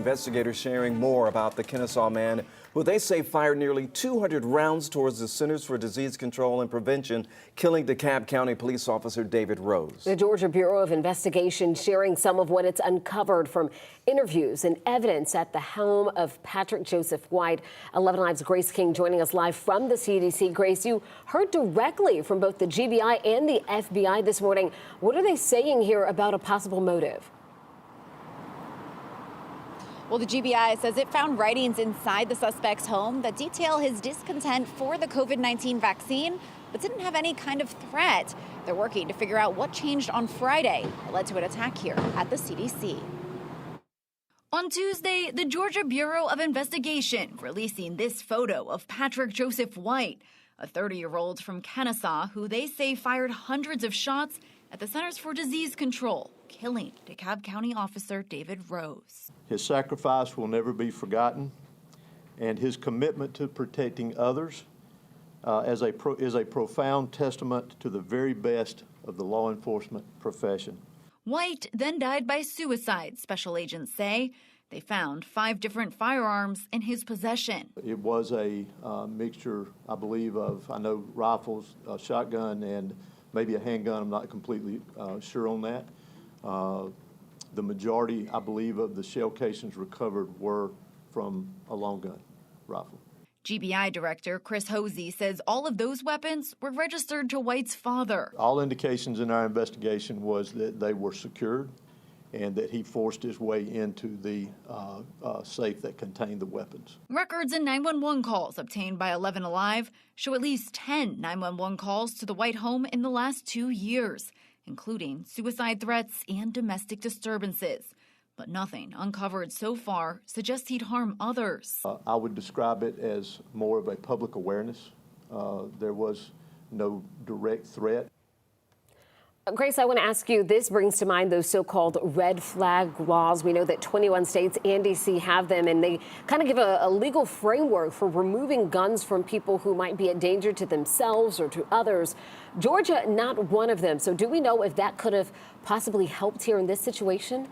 Investigators sharing more about the Kennesaw man who they say fired nearly 200 rounds towards the Centers for Disease Control and Prevention, killing DeKalb County police officer David Rose. The Georgia Bureau of Investigation sharing some of what it's uncovered from interviews and evidence at the home of Patrick Joseph White. 11 Live's Grace King joining us live from the CDC. Grace, you heard directly from both the GBI and the FBI this morning. What are they saying here about a possible motive? Well, the GBI says it found writings inside the suspect's home that detail his discontent for the COVID-19 vaccine, but didn't have any kind of threat. They're working to figure out what changed on Friday that led to an attack here at the CDC. On Tuesday, the Georgia Bureau of Investigation releasing this photo of Patrick Joseph White, a 30-year-old from Kennesaw who they say fired hundreds of shots at the Centers for Disease Control, killing DeKalb County officer David Rose. His sacrifice will never be forgotten, and his commitment to protecting others is a profound testament to the very best of the law enforcement profession. White then died by suicide, special agents say. They found 5 different firearms in his possession. It was a mixture, I believe, of, rifles, a shotgun, and maybe a handgun. I'm not completely sure on that. The majority, I believe, of the shell casings recovered were from a long gun rifle. GBI Director Chris Hosey says all of those weapons were registered to White's father. All indications in our investigation was that they were secured and that he forced his way into the safe that contained the weapons. Records and 911 calls obtained by 11 Alive show at least 10 911 calls to the White home in the last 2 years, including suicide threats and domestic disturbances. But nothing uncovered so far suggests he'd harm others. I would describe it as more of a public awareness. There was no direct threat. Grace, I want to ask you, this brings to mind those so-called red flag laws. We know that 21 states and D.C. have them, and they kind of give a legal framework for removing guns from people who might be a danger to themselves or to others. Georgia, not one of them. So do we know if that could have possibly helped here in this situation?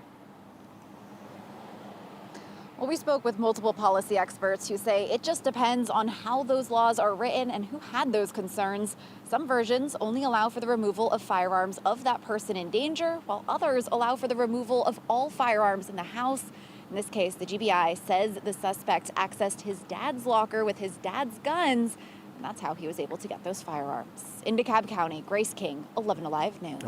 Well, we spoke with multiple policy experts who say it just depends on how those laws are written and who had those concerns. Some versions only allow for the removal of firearms of that person in danger, while others allow for the removal of all firearms in the house. In this case, the GBI says the suspect accessed his dad's locker with his dad's guns, and that's how he was able to get those firearms. In DeKalb County, Grace King, 11 Alive News.